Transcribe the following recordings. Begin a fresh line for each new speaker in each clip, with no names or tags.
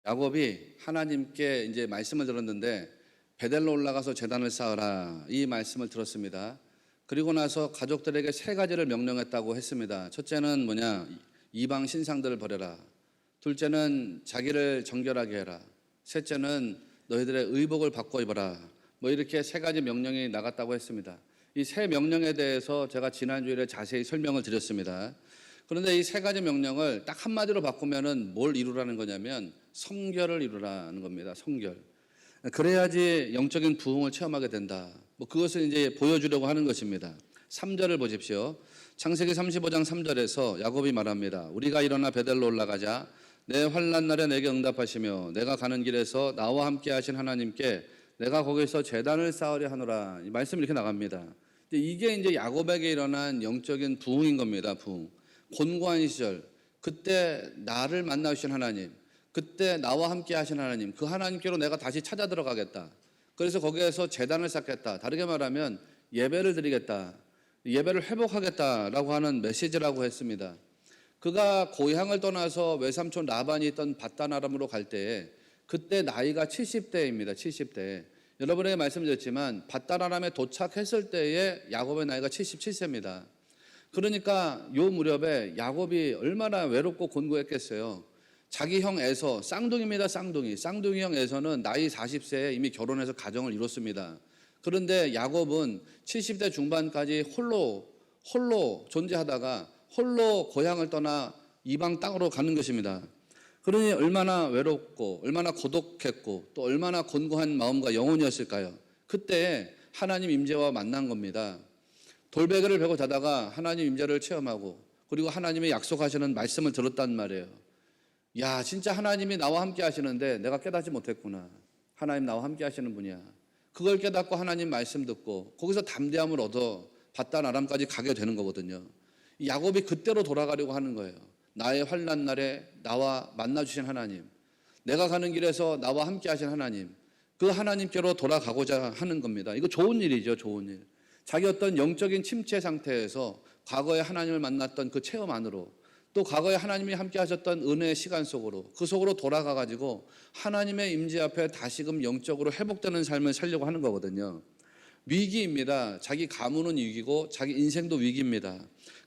야곱이 하나님께 이제 말씀을 들었는데 베델로 올라가서 제단을 쌓으라 이 말씀을 들었습니다. 그리고 나서 가족들에게 세 가지를 명령했다고 했습니다. 첫째는 뭐냐? 이방 신상들을 버려라. 둘째는 자기를 정결하게 해라. 셋째는 너희들의 의복을 바꿔 입어라. 뭐 이렇게 세 가지 명령이 나갔다고 했습니다. 이 세 명령에 대해서 제가 지난주에 자세히 설명을 드렸습니다. 그런데 이 세 가지 명령을 딱 한마디로 바꾸면은 뭘 이루라는 거냐면 성결을 이루라는 겁니다. 성결. 그래야지 영적인 부흥을 체험하게 된다. 뭐 그것을 이제 보여주려고 하는 것입니다. 3절을 보십시오. 창세기 35장 3절에서 야곱이 말합니다. 우리가 일어나 베델로 올라가자. 내 환난 날에 내게 응답하시며 내가 가는 길에서 나와 함께 하신 하나님께 내가 거기서 제단을 쌓으려 하노라. 이 말씀이 이렇게 나갑니다. 이게 이제 야곱에게 일어난 영적인 부흥인 겁니다. 부흥. 곤고한 시절, 그때 나를 만나 주신 하나님, 그때 나와 함께 하신 하나님, 그 하나님께로 내가 다시 찾아 들어가겠다. 그래서 거기에서 제단을 쌓겠다. 다르게 말하면 예배를 드리겠다. 예배를 회복하겠다라고 하는 메시지라고 했습니다. 그가 고향을 떠나서 외삼촌 라반이 있던 밧단 아람으로 갈 때에 그때 나이가 70대입니다. 70대. 여러분에게 말씀드렸지만 밧단 아람에 도착했을 때에 야곱의 나이가 77세입니다. 그러니까 요 무렵에 야곱이 얼마나 외롭고 곤고했겠어요. 자기 형 에서, 쌍둥이입니다. 쌍둥이 형 에서는 나이 40세에 이미 결혼해서 가정을 이뤘습니다. 그런데 야곱은 70대 중반까지 홀로 존재하다가 홀로 고향을 떠나 이방 땅으로 가는 것입니다. 그러니 얼마나 외롭고 얼마나 고독했고 또 얼마나 곤고한 마음과 영혼이었을까요? 그때 하나님 임재와 만난 겁니다. 돌베개를 베고 자다가 하나님 임재를 체험하고 그리고 하나님의 약속하시는 말씀을 들었단 말이에요. 야, 진짜 하나님이 나와 함께 하시는데 내가 깨닫지 못했구나. 하나님 나와 함께 하시는 분이야. 그걸 깨닫고 하나님 말씀 듣고 거기서 담대함을 얻어 밧단 아람까지 가게 되는 거거든요. 야곱이 그때로 돌아가려고 하는 거예요. 나의 환난 날에 나와 만나 주신 하나님, 내가 가는 길에서 나와 함께 하신 하나님, 그 하나님께로 돌아가고자 하는 겁니다. 이거 좋은 일이죠. 좋은 일. 자기 어떤 영적인 침체 상태에서 과거에 하나님을 만났던 그 체험 안으로 또 과거에 하나님이 함께 하셨던 은혜의 시간 속으로 그 속으로 돌아가 가지고 하나님의 임재 앞에 다시금 영적으로 회복되는 삶을 살려고 하는 거거든요. 위기입니다. 자기 가문은 위기고 자기 인생도 위기입니다.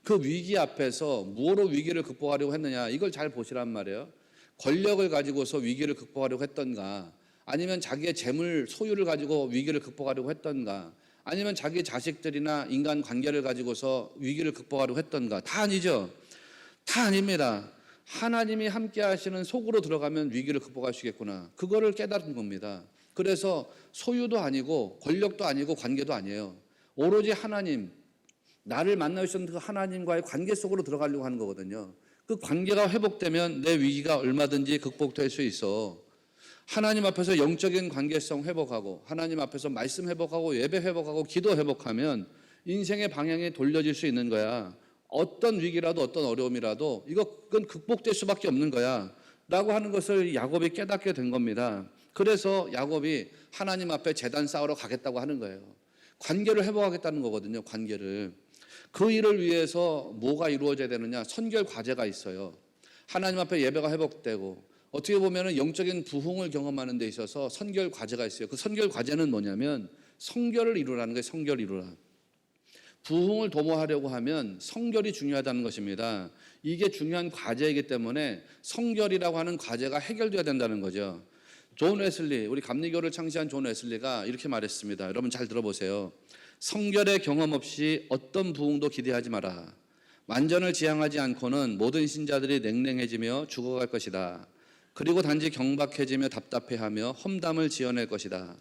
그 위기 앞에서 무엇으로 위기를 극복하려고 했느냐, 이걸 잘 보시란 말이에요. 권력을 가지고서 위기를 극복하려고 했던가, 아니면 자기의 재물 소유를 가지고 위기를 극복하려고 했던가, 아니면 자기 자식들이나 인간 관계를 가지고서 위기를 극복하려고 했던가. 다 아니죠. 다 아닙니다. 하나님이 함께 하시는 속으로 들어가면 위기를 극복할 수 있겠구나. 그거를 깨달은 겁니다. 그래서 소유도 아니고 권력도 아니고 관계도 아니에요. 오로지 하나님, 나를 만나주신 그 하나님과의 관계 속으로 들어가려고 하는 거거든요. 그 관계가 회복되면 내 위기가 얼마든지 극복될 수 있어. 하나님 앞에서 영적인 관계성 회복하고 하나님 앞에서 말씀 회복하고 예배 회복하고 기도 회복하면 인생의 방향이 돌려질 수 있는 거야. 어떤 위기라도 어떤 어려움이라도 이건 극복될 수밖에 없는 거야 라고 하는 것을 야곱이 깨닫게 된 겁니다. 그래서 야곱이 하나님 앞에 제단 쌓으러 가겠다고 하는 거예요. 관계를 회복하겠다는 거거든요. 관계를. 그 일을 위해서 뭐가 이루어져야 되느냐, 선결 과제가 있어요. 하나님 앞에 예배가 회복되고 어떻게 보면 영적인 부흥을 경험하는 데 있어서 선결 과제가 있어요. 그 선결 과제는 뭐냐면 성결을 이루라는 거예요. 성결을 이루라. 부흥을 도모하려고 하면 성결이 중요하다는 것입니다. 이게 중요한 과제이기 때문에 성결이라고 하는 과제가 해결돼야 된다는 거죠. 존 웨슬리, 우리 감리교를 창시한 존 웨슬리가 이렇게 말했습니다. 여러분 잘 들어보세요. 성결의 경험 없이 어떤 부흥도 기대하지 마라. 완전을 지향하지 않고는 모든 신자들이 냉랭해지며 죽어갈 것이다. 그리고 단지 경박해지며 답답해하며 험담을 지어낼 것이다.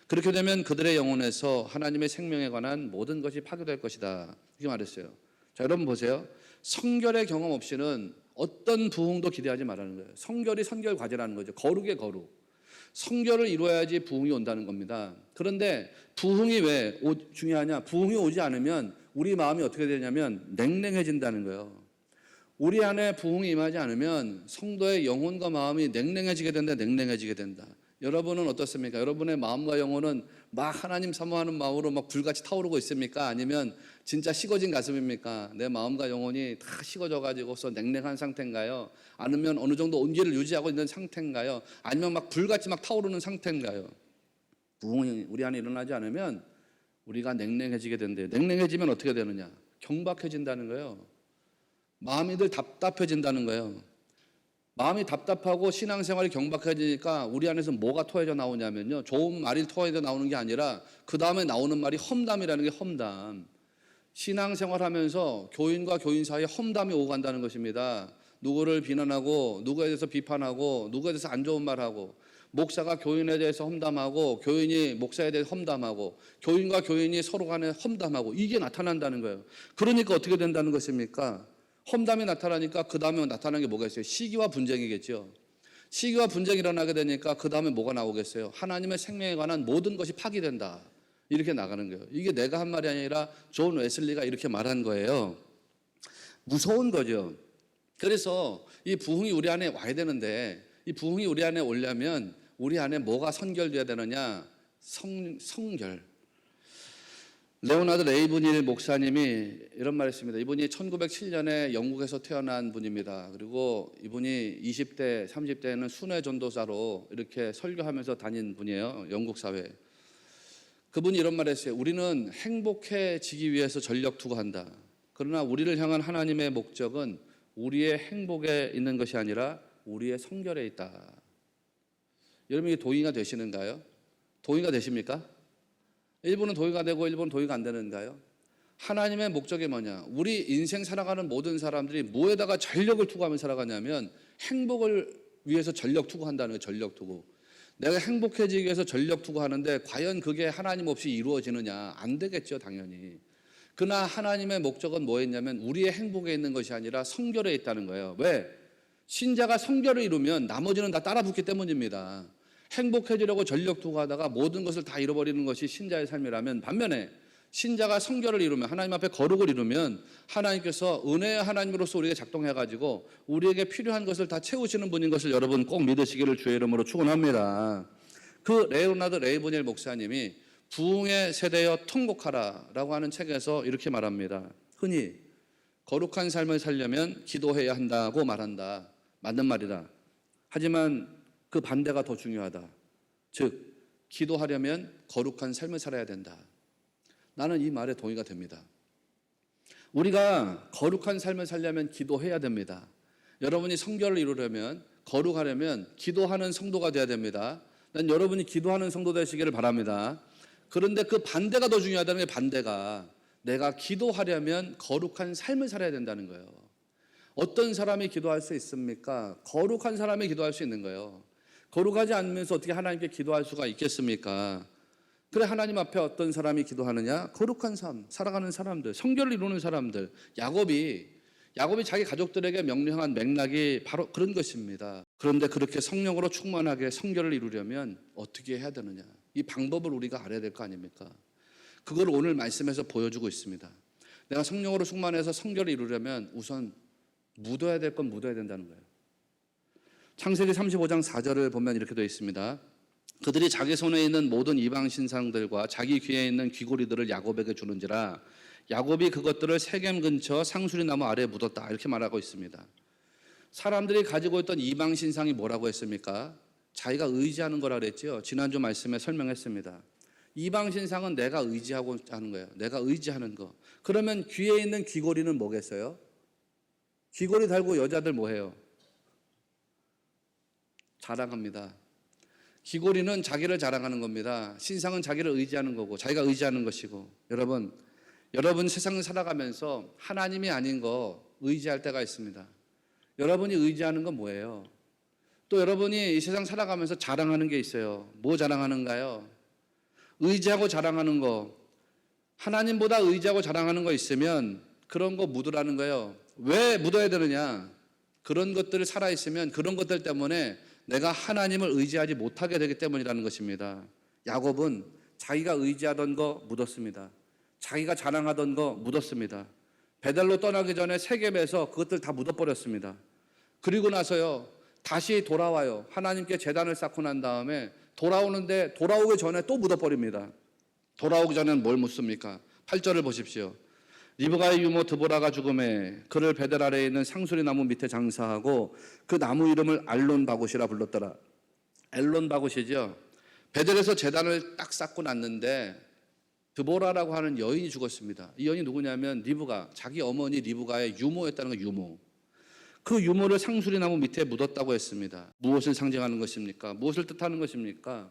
그렇게 되면 그들의 영혼에서 하나님의 생명에 관한 모든 것이 파괴될 것이다. 이렇게 말했어요. 자, 여러분 보세요. 성결의 경험 없이는 어떤 부흥도 기대하지 말라는 거예요. 성결이 선결 과제라는 거죠. 거룩의 거룩. 성결을 이루어야지 부흥이 온다는 겁니다. 그런데 부흥이 왜 중요하냐? 부흥이 오지 않으면 우리 마음이 어떻게 되냐면 냉랭해진다는 거예요. 우리 안에 부흥이 임하지 않으면 성도의 영혼과 마음이 냉랭해지게 된다. 여러분은 어떻습니까? 여러분의 마음과 영혼은 막 하나님 사모하는 마음으로 막 불같이 타오르고 있습니까? 아니면 진짜 식어진 가슴입니까? 내 마음과 영혼이 다 식어져 가지고서 냉랭한 상태인가요? 아니면 어느 정도 온기를 유지하고 있는 상태인가요? 아니면 막 불같이 막 타오르는 상태인가요? 부흥이 우리 안에 일어나지 않으면 우리가 냉랭해지게 된대요. 냉랭해지면 어떻게 되느냐? 경박해진다는 거예요. 마음이 늘 답답해진다는 거예요. 마음이 답답하고 신앙생활이 경박해지니까 우리 안에서 뭐가 토해져 나오냐면요. 좋은 말이 토해져 나오는 게 아니라 그 다음에 나오는 말이 험담이라는 게 험담. 신앙생활하면서 교인과 교인 사이에 험담이 오고 간다는 것입니다. 누구를 비난하고 누구에 대해서 비판하고 누구에 대해서 안 좋은 말하고 목사가 교인에 대해서 험담하고 교인이 목사에 대해서 험담하고 교인과 교인이 서로 간에 험담하고 이게 나타난다는 거예요. 그러니까 어떻게 된다는 것입니까? 험담이 나타나니까 그 다음에 나타나는 게 뭐가 있어요? 시기와 분쟁이겠죠. 시기와 분쟁이 일어나게 되니까 그 다음에 뭐가 나오겠어요? 하나님의 생명에 관한 모든 것이 파기된다. 이렇게 나가는 거예요. 이게 내가 한 말이 아니라 존 웨슬리가 이렇게 말한 거예요. 무서운 거죠. 그래서 이 부흥이 우리 안에 와야 되는데 이 부흥이 우리 안에 오려면 우리 안에 뭐가 선결돼야 되느냐? 성결. 레오나드 레이브닐 목사님이 이런 말 했습니다. 이분이 1907년에 영국에서 태어난 분입니다. 그리고 이분이 20대, 30대에는 순회 전도사로 이렇게 설교하면서 다닌 분이에요. 영국 사회에. 그분이 이런 말 했어요. 우리는 행복해지기 위해서 전력 투구한다. 그러나 우리를 향한 하나님의 목적은 우리의 행복에 있는 것이 아니라 우리의 성결에 있다. 여러분이 동의가 되시는가요? 동의가 되십니까? 일부는 동의가 되고 일부는 동의가 안 되는가요? 하나님의 목적이 뭐냐? 우리 인생 살아가는 모든 사람들이 뭐에다가 전력을 투구하며 살아가냐면 행복을 위해서 전력 투구한다는 거예요. 전력 투구. 내가 행복해지기 위해서 전력 투구하는데 과연 그게 하나님 없이 이루어지느냐? 안 되겠죠, 당연히. 그러나 하나님의 목적은 뭐였냐면 우리의 행복에 있는 것이 아니라 성결에 있다는 거예요. 왜? 신자가 성결을 이루면 나머지는 다 따라붙기 때문입니다. 행복해지려고 전력 투구하다가 모든 것을 다 잃어버리는 것이 신자의 삶이라면 반면에 신자가 성결을 이루면 하나님 앞에 거룩을 이루면 하나님께서 은혜의 하나님으로서 우리에게 작동해가지고 우리에게 필요한 것을 다 채우시는 분인 것을 여러분 꼭 믿으시기를 주의 이름으로 축원합니다. 그 레오나드 레이브닐 목사님이 부흥의 세대여 통곡하라라고 하는 책에서 이렇게 말합니다. 흔히 거룩한 삶을 살려면 기도해야 한다고 말한다. 맞는 말이다. 하지만 그 반대가 더 중요하다. 즉 기도하려면 거룩한 삶을 살아야 된다. 나는 이 말에 동의가 됩니다. 우리가 거룩한 삶을 살려면 기도해야 됩니다. 여러분이 성결을 이루려면 거룩하려면 기도하는 성도가 돼야 됩니다. 난 여러분이 기도하는 성도 되시기를 바랍니다. 그런데 그 반대가 더 중요하다는 게 반대가 내가 기도하려면 거룩한 삶을 살아야 된다는 거예요. 어떤 사람이 기도할 수 있습니까? 거룩한 사람이 기도할 수 있는 거예요. 거룩하지 않으면서 어떻게 하나님께 기도할 수가 있겠습니까? 그래 하나님 앞에 어떤 사람이 기도하느냐? 거룩한 삶, 살아가는 사람들, 성결을 이루는 사람들. 야곱이 자기 가족들에게 명령한 맥락이 바로 그런 것입니다. 그런데 그렇게 성령으로 충만하게 성결을 이루려면 어떻게 해야 되느냐? 이 방법을 우리가 알아야 될 거 아닙니까? 그걸 오늘 말씀에서 보여주고 있습니다. 내가 성령으로 충만해서 성결을 이루려면 우선 묻어야 될 건 묻어야 된다는 거예요. 창세기 35장 4절을 보면 이렇게 되어 있습니다. 그들이 자기 손에 있는 모든 이방 신상들과 자기 귀에 있는 귀고리들을 야곱에게 주는지라 야곱이 그것들을 세겜 근처 상수리 나무 아래에 묻었다. 이렇게 말하고 있습니다. 사람들이 가지고 있던 이방 신상이 뭐라고 했습니까? 자기가 의지하는 거라 그랬죠. 지난주 말씀에 설명했습니다. 이방 신상은 내가 의지하고 하는 거예요. 내가 의지하는 거. 그러면 귀에 있는 귀고리는 뭐겠어요? 귀고리 달고 여자들 뭐 해요? 자랑합니다. 귀고리는 자기를 자랑하는 겁니다. 신상은 자기를 의지하는 거고 자기가 의지하는 것이고 여러분 세상을 살아가면서 하나님이 아닌 거 의지할 때가 있습니다. 여러분이 의지하는 건 뭐예요? 또 여러분이 이 세상 살아가면서 자랑하는 게 있어요. 뭐 자랑하는가요? 의지하고 자랑하는 거. 하나님보다 의지하고 자랑하는 거 있으면 그런 거 묻으라는 거예요. 왜 묻어야 되느냐? 그런 것들을 살아있으면 그런 것들 때문에 내가 하나님을 의지하지 못하게 되기 때문이라는 것입니다. 야곱은 자기가 의지하던 거 묻었습니다. 자기가 자랑하던 거 묻었습니다. 베델로 떠나기 전에 세겜에서 그것들 다 묻어버렸습니다. 그리고 나서요, 다시 돌아와요. 하나님께 제단을 쌓고 난 다음에 돌아오는데 돌아오기 전에 또 묻어버립니다. 돌아오기 전에는 뭘 묻습니까? 8절을 보십시오. 리브가의 유모 드보라가 죽음에 그를 베델 아래에 있는 상수리 나무 밑에 장사하고 그 나무 이름을 알론바굿이라 불렀더라. 알론바굿이죠. 베델에서 제단을 딱 쌓고 났는데 드보라라고 하는 여인이 죽었습니다. 이 여인이 누구냐면 리브가, 자기 어머니 리브가의 유모였다는 거. 유모. 그 유모를 상수리 나무 밑에 묻었다고 했습니다. 무엇을 상징하는 것입니까? 무엇을 뜻하는 것입니까?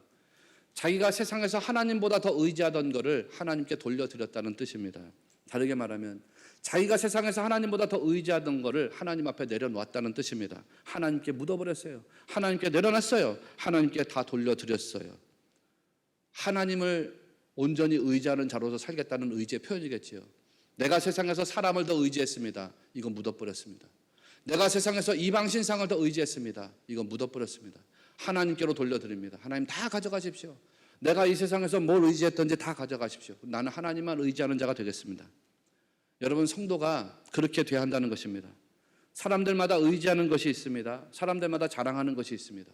자기가 세상에서 하나님보다 더 의지하던 것을 하나님께 돌려드렸다는 뜻입니다. 다르게 말하면 자기가 세상에서 하나님보다 더 의지하던 것을 하나님 앞에 내려놓았다는 뜻입니다. 하나님께 묻어버렸어요. 하나님께 내려놨어요. 하나님께 다 돌려드렸어요. 하나님을 온전히 의지하는 자로서 살겠다는 의지의 표현이겠지요. 내가 세상에서 사람을 더 의지했습니다. 이건 묻어버렸습니다. 내가 세상에서 이방신상을 더 의지했습니다. 이건 묻어버렸습니다. 하나님께로 돌려드립니다. 하나님 다 가져가십시오. 내가 이 세상에서 뭘 의지했던지 다 가져가십시오. 나는 하나님만 의지하는 자가 되겠습니다. 여러분, 성도가 그렇게 돼야 한다는 것입니다. 사람들마다 의지하는 것이 있습니다. 사람들마다 자랑하는 것이 있습니다.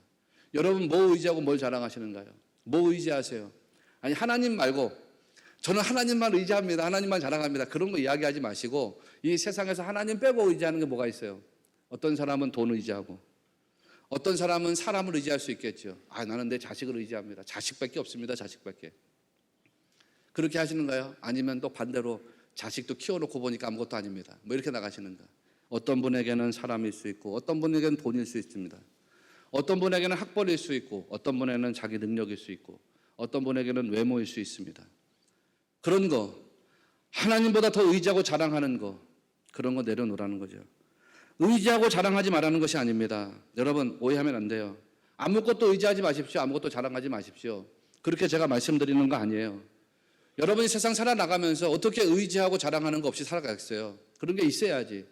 여러분, 뭐 의지하고 뭘 자랑하시는가요? 뭐 의지하세요? 아니, 하나님 말고 저는 하나님만 의지합니다. 하나님만 자랑합니다. 그런 거 이야기하지 마시고 이 세상에서 하나님 빼고 의지하는 게 뭐가 있어요? 어떤 사람은 돈 의지하고, 어떤 사람은 사람을 의지할 수 있겠죠. 나는 내 자식을 의지합니다. 자식밖에 없습니다. 자식밖에. 그렇게 하시는가요? 아니면 또 반대로 자식도 키워놓고 보니까 아무것도 아닙니다. 뭐 이렇게 나가시는가? 어떤 분에게는 사람일 수 있고, 어떤 분에게는 돈일 수 있습니다. 어떤 분에게는 학벌일 수 있고, 어떤 분에게는 자기 능력일 수 있고, 어떤 분에게는 외모일 수 있습니다. 그런 거, 하나님보다 더 의지하고 자랑하는 거, 그런 거 내려놓으라는 거죠. 의지하고 자랑하지 말라는 것이 아닙니다. 여러분, 오해하면 안 돼요. 아무것도 의지하지 마십시오. 아무것도 자랑하지 마십시오. 그렇게 제가 말씀드리는 거 아니에요. 여러분이 세상 살아나가면서 어떻게 의지하고 자랑하는 거 없이 살아가겠어요? 그런 게 있어야지.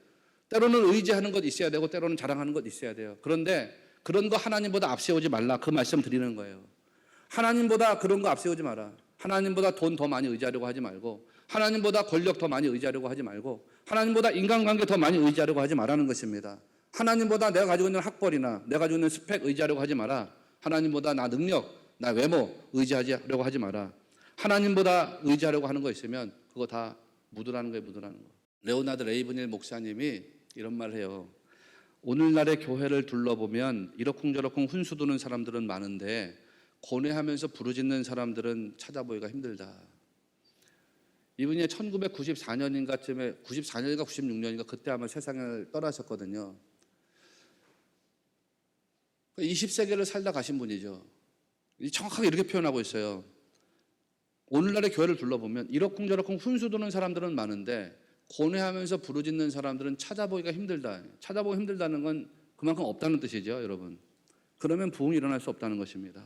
때로는 의지하는 것 있어야 되고 때로는 자랑하는 것 있어야 돼요. 그런데 그런 거 하나님보다 앞세우지 말라, 그 말씀 드리는 거예요. 하나님보다 그런 거 앞세우지 마라. 하나님보다 돈 더 많이 의지하려고 하지 말고, 하나님보다 권력 더 많이 의지하려고 하지 말고, 하나님보다 인간관계 더 많이 의지하려고 하지 말라는 것입니다. 하나님보다 내가 가지고 있는 학벌이나 내가 가지고 있는 스펙 의지하려고 하지 마라. 하나님보다 나 능력, 나 외모 의지하려고 하지 마라. 하나님보다 의지하려고 하는 거 있으면 그거 다 묻으라는 거예요. 묻으라는 거. 레오나드 레이브닐 목사님이 이런 말을 해요. 오늘날의 교회를 둘러보면 이러쿵저러쿵 훈수 두는 사람들은 많은데 고뇌하면서 부르짖는 사람들은 찾아보기가 힘들다. 이분이 1994년인가쯤에, 94년인가 96년인가 그때 아마 세상을 떠나셨거든요. 20세기를 살다 가신 분이죠. 정확하게 이렇게 표현하고 있어요. 오늘날의 교회를 둘러보면 이러쿵저러쿵 훈수 두는 사람들은 많은데 고뇌하면서 부르짖는 사람들은 찾아보기가 힘들다. 찾아보기 힘들다는 건 그만큼 없다는 뜻이죠, 여러분. 그러면 부흥이 일어날 수 없다는 것입니다.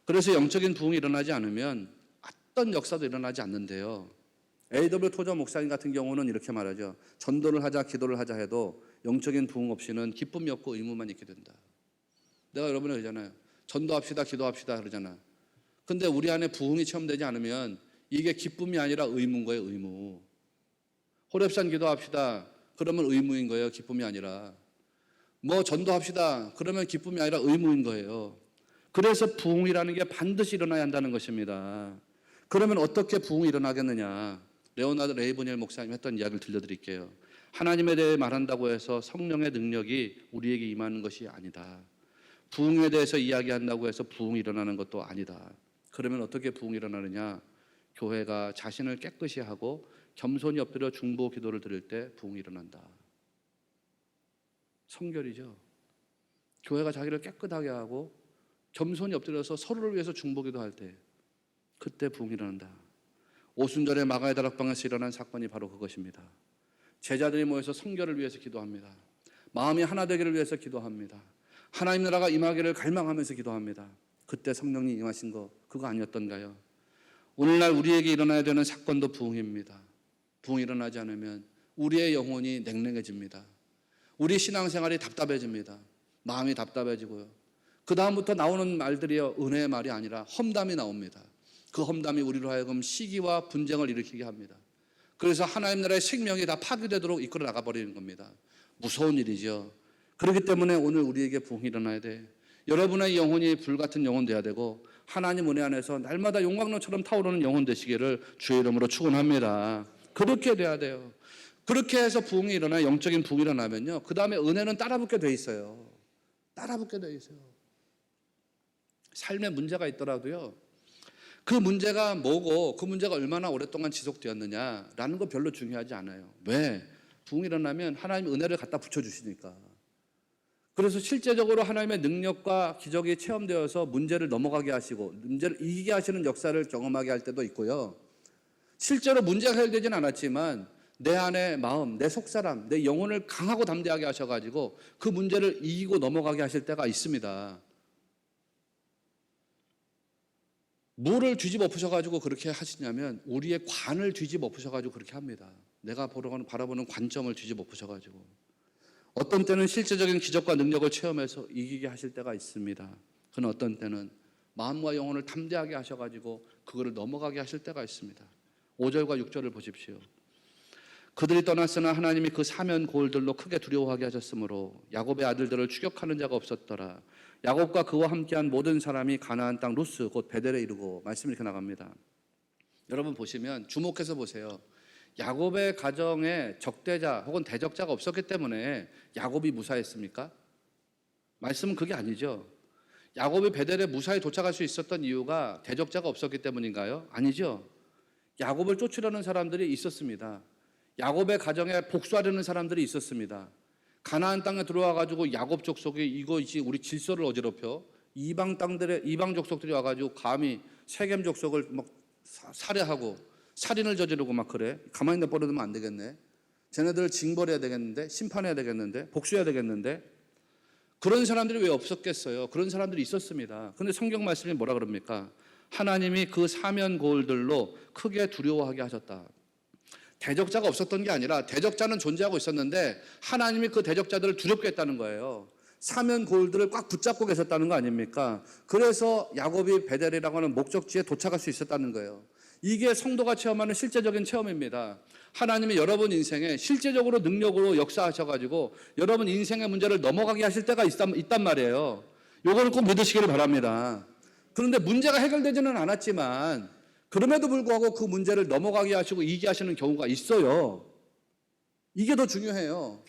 그래서 영적인 부흥이 일어나지 않으면 어떤 역사도 일어나지 않는데요. A.W. 토저 목사님 같은 경우는 이렇게 말하죠. 전도를 하자, 기도를 하자 해도 영적인 부흥 없이는 기쁨이 없고 의무만 있게 된다. 내가 여러분에 그러잖아요. 전도합시다, 기도합시다 그러잖아. 근데 우리 안에 부흥이 체험되지 않으면 이게 기쁨이 아니라 의무인 거예요, 의무. 호렙산 기도합시다. 그러면 의무인 거예요, 기쁨이 아니라. 뭐 전도합시다. 그러면 기쁨이 아니라 의무인 거예요. 그래서 부흥이라는 게 반드시 일어나야 한다는 것입니다. 그러면 어떻게 부흥이 일어나겠느냐? 레오나드 레이브닐 목사님 했던 이야기를 들려드릴게요. 하나님에 대해 말한다고 해서 성령의 능력이 우리에게 임하는 것이 아니다. 부흥에 대해서 이야기한다고 해서 부흥이 일어나는 것도 아니다. 그러면 어떻게 부흥이 일어나느냐? 교회가 자신을 깨끗이 하고 겸손히 엎드려 중보 기도를 드릴 때 부흥이 일어난다. 성결이죠. 교회가 자기를 깨끗하게 하고 겸손히 엎드려서 서로를 위해서 중보 기도할 때 그때 부흥이 일어난다. 오순절에 마가의 다락방에서 일어난 사건이 바로 그것입니다. 제자들이 모여서 성결을 위해서 기도합니다. 마음이 하나 되기를 위해서 기도합니다. 하나님 나라가 임하기를 갈망하면서 기도합니다. 그때 성령이 임하신 거 그거 아니었던가요? 오늘날 우리에게 일어나야 되는 사건도 부흥입니다. 부흥이 일어나지 않으면 우리의 영혼이 냉랭해집니다. 우리 신앙생활이 답답해집니다. 마음이 답답해지고요. 그 다음부터 나오는 말들이요, 은혜의 말이 아니라 험담이 나옵니다. 그 험담이 우리로 하여금 시기와 분쟁을 일으키게 합니다. 그래서 하나님 나라의 생명이 다 파괴되도록 이끌어 나가버리는 겁니다. 무서운 일이죠. 그렇기 때문에 오늘 우리에게 부흥이 일어나야 돼. 여러분의 영혼이 불같은 영혼 돼야 되고 하나님 은혜 안에서 날마다 용광로처럼 타오르는 영혼 되시기를 주의 이름으로 축원합니다. 그렇게 돼야 돼요. 그렇게 해서 부흥이 일어나 영적인 부흥이 일어나면요. 그 다음에 은혜는 따라붙게 돼 있어요. 따라붙게 돼 있어요. 삶에 문제가 있더라도요. 그 문제가 뭐고 그 문제가 얼마나 오랫동안 지속되었느냐라는 거 별로 중요하지 않아요. 왜? 부흥이 일어나면 하나님 은혜를 갖다 붙여주시니까. 그래서 실제적으로 하나님의 능력과 기적이 체험되어서 문제를 넘어가게 하시고 문제를 이기게 하시는 역사를 경험하게 할 때도 있고요. 실제로 문제가 해결되진 않았지만 내 안의 마음, 내 속사람, 내 영혼을 강하고 담대하게 하셔가지고 그 문제를 이기고 넘어가게 하실 때가 있습니다. 뭐를 뒤집어 엎으셔가지고 그렇게 하시냐면 우리의 관을 뒤집어 엎으셔가지고 그렇게 합니다. 내가 바라보는 관점을 뒤집어 엎으셔가지고 어떤 때는 실제적인 기적과 능력을 체험해서 이기게 하실 때가 있습니다. 그는 어떤 때는 마음과 영혼을 담대하게 하셔가지고 그거를 넘어가게 하실 때가 있습니다. 5절과 6절을 보십시오. 그들이 떠났으나 하나님이 그 사면 고을들로 크게 두려워하게 하셨으므로 야곱의 아들들을 추격하는 자가 없었더라. 야곱과 그와 함께한 모든 사람이 가나안 땅 루스 곧 베델에 이르고 말씀이 이렇게 나갑니다. 여러분 보시면 주목해서 보세요. 야곱의 가정에 적대자 혹은 대적자가 없었기 때문에 야곱이 무사했습니까? 말씀은 그게 아니죠. 야곱이 베델에 무사히 도착할 수 있었던 이유가 대적자가 없었기 때문인가요? 아니죠. 야곱을 쫓으려는 사람들이 있었습니다. 야곱의 가정에 복수하려는 사람들이 있었습니다. 가나안 땅에 들어와 가지고 야곱 족속이 이것이 우리 질서를 어지럽혀 이방 족속들이 와 가지고 감히 세겜 족속을 막 살해하고 살인을 저지르고 막 그래. 가만히 내버려두면 안 되겠네. 쟤네들을 징벌해야 되겠는데, 심판해야 되겠는데, 복수해야 되겠는데. 그런 사람들이 왜 없었겠어요? 그런 사람들이 있었습니다. 그런데 성경 말씀이 뭐라 그럽니까? 하나님이 그 사면 고을들로 크게 두려워하게 하셨다. 대적자가 없었던 게 아니라 대적자는 존재하고 있었는데 하나님이 그 대적자들을 두렵게 했다는 거예요. 사면 고을들을 꽉 붙잡고 계셨다는 거 아닙니까? 그래서 야곱이 베델이라고 하는 목적지에 도착할 수 있었다는 거예요. 이게 성도가 체험하는 실제적인 체험입니다. 하나님이 여러분 인생에 실제적으로 능력으로 역사하셔가지고 여러분 인생의 문제를 넘어가게 하실 때가 있단 말이에요. 요거를 꼭 믿으시기를 바랍니다. 그런데 문제가 해결되지는 않았지만 그럼에도 불구하고 그 문제를 넘어가게 하시고 이기게 하시는 경우가 있어요. 이게 더 중요해요.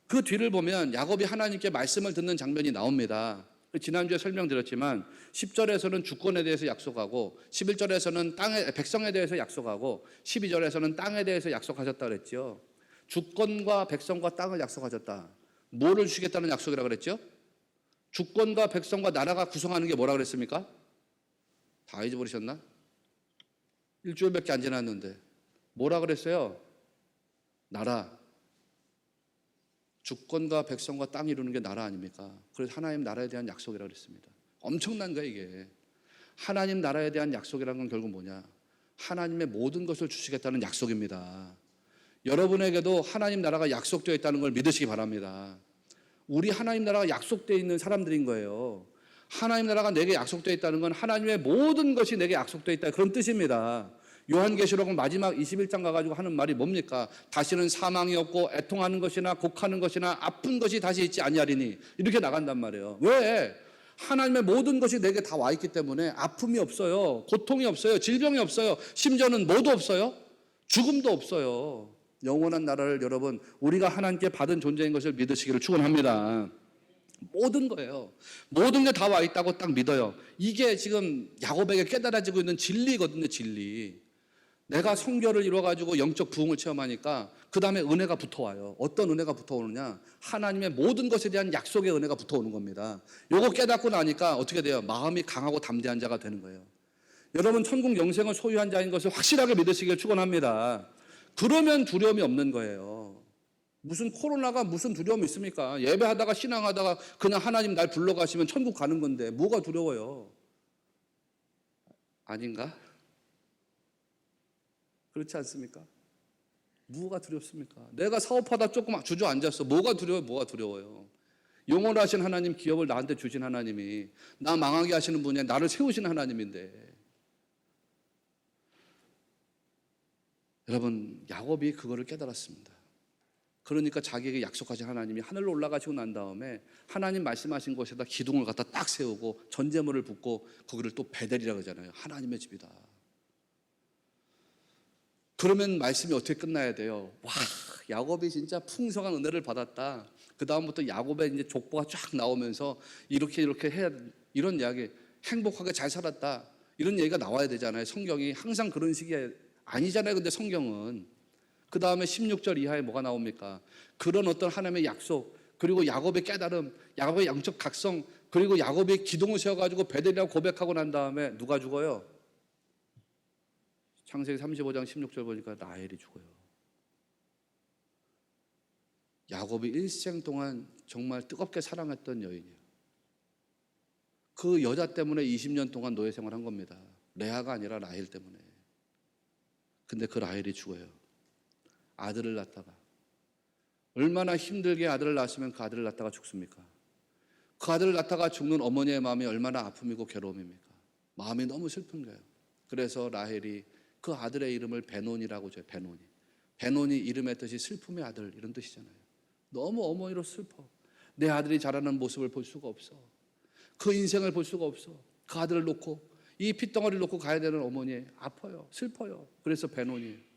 그 뒤를 보면 야곱이 하나님께 말씀을 듣는 장면이 나옵니다. 지난주에 설명드렸지만 10절에서는 주권에 대해서 약속하고 11절에서는 백성에 대해서 약속하고 12절에서는 땅에 대해서 약속하셨다 그랬죠. 주권과 백성과 땅을 약속하셨다. 뭐를 주시겠다는 약속이라고 그랬죠? 주권과 백성과 나라가 구성하는 게 뭐라 그랬습니까? 다 잊어버리셨나? 일주일밖에 안 지났는데 뭐라 그랬어요? 나라. 주권과 백성과 땅이 이루는 게 나라 아닙니까? 그래서 하나님 나라에 대한 약속이라고 그랬습니다. 엄청난 거야 이게. 하나님 나라에 대한 약속이라는 건 결국 뭐냐? 하나님의 모든 것을 주시겠다는 약속입니다. 여러분에게도 하나님 나라가 약속되어 있다는 걸 믿으시기 바랍니다. 우리 하나님 나라가 약속되어 있는 사람들인 거예요. 하나님 나라가 내게 약속되어 있다는 건 하나님의 모든 것이 내게 약속되어 있다 그런 뜻입니다. 요한계시록은 마지막 21장 가가지고 하는 말이 뭡니까? 다시는 사망이 없고 애통하는 것이나 곡하는 것이나 아픈 것이 다시 있지 아니하리니 이렇게 나간단 말이에요. 왜? 하나님의 모든 것이 내게 다 와 있기 때문에 아픔이 없어요. 고통이 없어요. 질병이 없어요. 심지어는 뭐도 없어요. 죽음도 없어요. 영원한 나라를 여러분 우리가 하나님께 받은 존재인 것을 믿으시기를 축원합니다. 모든 거예요. 모든 게 다 와 있다고 딱 믿어요. 이게 지금 야곱에게 깨달아지고 있는 진리거든요. 진리. 내가 성결을 이루어가지고 영적 부흥을 체험하니까 그 다음에 은혜가 붙어와요. 어떤 은혜가 붙어오느냐? 하나님의 모든 것에 대한 약속의 은혜가 붙어오는 겁니다. 요거 깨닫고 나니까 어떻게 돼요? 마음이 강하고 담대한 자가 되는 거예요. 여러분 천국 영생을 소유한 자인 것을 확실하게 믿으시길 축원합니다. 그러면 두려움이 없는 거예요. 무슨 코로나가 무슨 두려움이 있습니까? 예배하다가 신앙하다가 그냥 하나님 날 불러가시면 천국 가는 건데 뭐가 두려워요? 아닌가? 그렇지 않습니까? 뭐가 두렵습니까? 내가 사업하다 조금 주저앉았어. 뭐가 두려워요? 뭐가 두려워요? 영원하신 하나님 기업을 나한테 주신 하나님이 나 망하게 하시는 분이 나를 세우신 하나님인데 여러분 야곱이 그거를 깨달았습니다. 그러니까 자기에게 약속하신 하나님이 하늘로 올라가시고 난 다음에 하나님 말씀하신 곳에다 기둥을 갖다 딱 세우고 전제물을 붓고 거기를 또 베델이라고 하잖아요. 하나님의 집이다. 그러면 말씀이 어떻게 끝나야 돼요? 와, 야곱이 진짜 풍성한 은혜를 받았다. 그 다음부터 야곱의 이제 족보가 쫙 나오면서 이렇게 해야, 이런 이야기, 행복하게 잘 살았다, 이런 얘기가 나와야 되잖아요. 성경이 항상 그런 식이 아니잖아요. 근데 성경은 그 다음에 16절 이하에 뭐가 나옵니까? 그런 어떤 하나님의 약속, 그리고 야곱의 깨달음, 야곱의 영적 각성, 그리고 야곱이 기둥을 세워가지고 베델이라고 고백하고 난 다음에 누가 죽어요? 창세기 35장 16절 보니까 라헬이 죽어요. 야곱이 일생 동안 정말 뜨겁게 사랑했던 여인이에요. 그 여자 때문에 20년 동안 노예 생활한 겁니다. 레아가 아니라 라헬 때문에. 근데 그 라헬이 죽어요. 아들을 낳다가. 얼마나 힘들게 아들을 낳았으면 그 아들을 낳다가 죽습니까? 그 아들을 낳다가 죽는 어머니의 마음이 얼마나 아픔이고 괴로움입니까? 마음이 너무 슬픈 거예요. 그래서 라헬이 그 아들의 이름을 베논이라고 줘요. 베논이. 베논이 이름의 뜻이 슬픔의 아들, 이런 뜻이잖아요. 너무 어머니로 슬퍼. 내 아들이 자라는 모습을 볼 수가 없어. 그 인생을 볼 수가 없어. 그 아들을 놓고, 이 핏덩어리를 놓고 가야 되는 어머니 아파요. 슬퍼요. 그래서 베논이,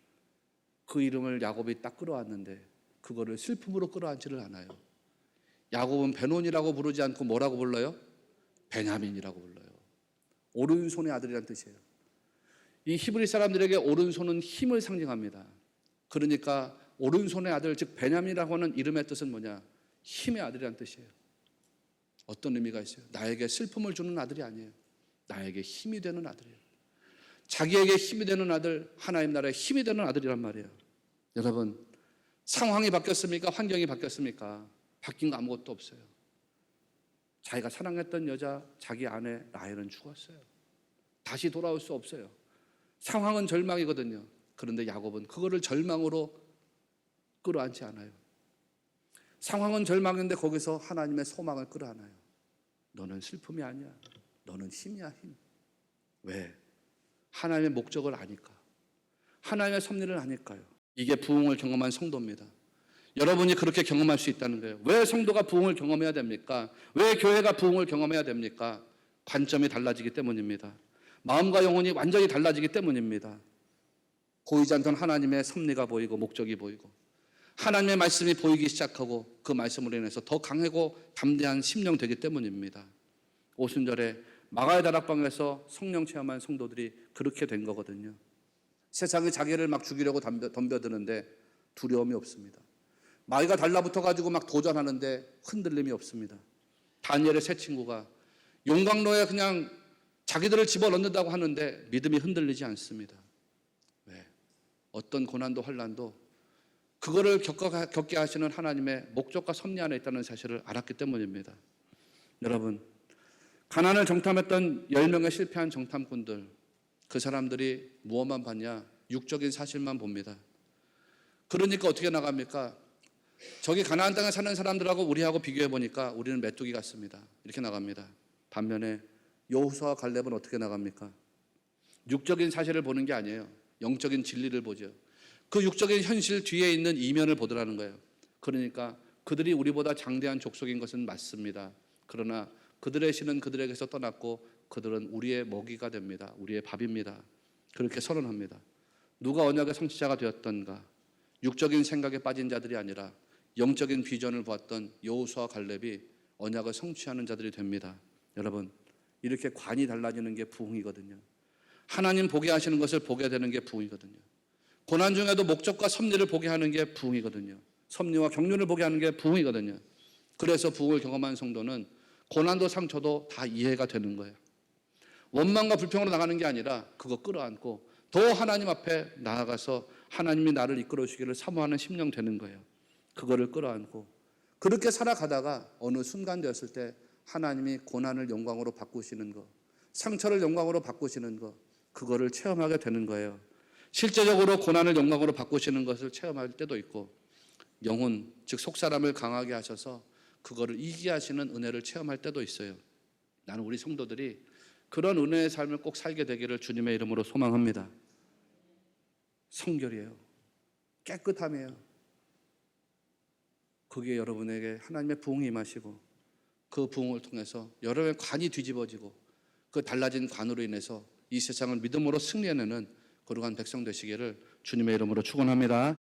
그 이름을 야곱이 딱 끌어왔는데 그거를 슬픔으로 끌어안지를 않아요. 야곱은 베논이라고 부르지 않고 뭐라고 불러요? 베냐민이라고 불러요. 오른손의 아들이라는 뜻이에요. 이 히브리 사람들에게 오른손은 힘을 상징합니다. 그러니까 오른손의 아들, 즉 베냐민이라고 하는 이름의 뜻은 뭐냐? 힘의 아들이라는 뜻이에요. 어떤 의미가 있어요? 나에게 슬픔을 주는 아들이 아니에요. 나에게 힘이 되는 아들이에요. 자기에게 힘이 되는 아들, 하나님 나라에 힘이 되는 아들이란 말이에요. 여러분, 상황이 바뀌었습니까? 환경이 바뀌었습니까? 바뀐 거 아무것도 없어요. 자기가 사랑했던 여자, 자기 아내 라헬은 죽었어요. 다시 돌아올 수 없어요. 상황은 절망이거든요. 그런데 야곱은 그거를 절망으로 끌어안지 않아요. 상황은 절망인데 거기서 하나님의 소망을 끌어안아요. 너는 슬픔이 아니야. 너는 힘이야, 힘. 왜? 하나님의 목적을 아니까. 하나님의 섭리를 아니까요. 이게 부흥을 경험한 성도입니다. 여러분이 그렇게 경험할 수 있다는 거예요. 왜 성도가 부흥을 경험해야 됩니까? 왜 교회가 부흥을 경험해야 됩니까? 관점이 달라지기 때문입니다. 마음과 영혼이 완전히 달라지기 때문입니다. 보이지 않던 하나님의 섭리가 보이고 목적이 보이고 하나님의 말씀이 보이기 시작하고 그 말씀으로 인해서 더 강하고 담대한 심령 되기 때문입니다. 오순절에 마가의 다락방에서 성령 체험한 성도들이 그렇게 된 거거든요. 세상이 자기를 막 죽이려고 덤벼드는데 두려움이 없습니다. 마귀가 달라붙어가지고 막 도전하는데 흔들림이 없습니다. 다니엘의 세 친구가 용광로에 그냥 자기들을 집어넣는다고 하는데 믿음이 흔들리지 않습니다. 왜? 어떤 고난도 환난도 그거를 겪게 하시는 하나님의 목적과 섭리 안에 있다는 사실을 알았기 때문입니다. 여러분, 가난을 정탐했던 10명의 실패한 정탐꾼들, 그 사람들이 무엇만 봤냐? 육적인 사실만 봅니다. 그러니까 어떻게 나갑니까? 저기 가나안 땅에 사는 사람들하고 우리하고 비교해 보니까 우리는 메뚜기 같습니다. 이렇게 나갑니다. 반면에 여호수아와 갈렙은 어떻게 나갑니까? 육적인 사실을 보는 게 아니에요. 영적인 진리를 보죠. 그 육적인 현실 뒤에 있는 이면을 보더라는 거예요. 그러니까 그들이 우리보다 장대한 족속인 것은 맞습니다. 그러나 그들의 신은 그들에게서 떠났고 그들은 우리의 먹이가 됩니다. 우리의 밥입니다. 그렇게 선언합니다. 누가 언약의 성취자가 되었던가? 육적인 생각에 빠진 자들이 아니라 영적인 비전을 보았던 여호수아와 갈렙이 언약을 성취하는 자들이 됩니다. 여러분, 이렇게 관이 달라지는 게 부흥이거든요. 하나님 보게 하시는 것을 보게 되는 게 부흥이거든요. 고난 중에도 목적과 섭리를 보게 하는 게 부흥이거든요. 섭리와 경륜을 보게 하는 게 부흥이거든요. 그래서 부흥을 경험한 성도는 고난도 상처도 다 이해가 되는 거예요. 원망과 불평으로 나가는 게 아니라 그거 끌어안고 더 하나님 앞에 나아가서 하나님이 나를 이끌어 주시기를 사모하는 심령 되는 거예요. 그거를 끌어안고 그렇게 살아가다가 어느 순간 되었을 때 하나님이 고난을 영광으로 바꾸시는 거, 상처를 영광으로 바꾸시는 거, 그거를 체험하게 되는 거예요. 실제적으로 고난을 영광으로 바꾸시는 것을 체험할 때도 있고 영혼, 즉 속사람을 강하게 하셔서 그거를 이기게 하시는 은혜를 체험할 때도 있어요. 나는 우리 성도들이 그런 은혜의 삶을 꼭 살게 되기를 주님의 이름으로 소망합니다. 성결이에요. 깨끗함이에요. 거기에 여러분에게 하나님의 부흥이 임하시고 그 부흥을 통해서 여러분의 관이 뒤집어지고 그 달라진 관으로 인해서 이 세상을 믿음으로 승리해내는 거룩한 백성 되시기를 주님의 이름으로 축원합니다.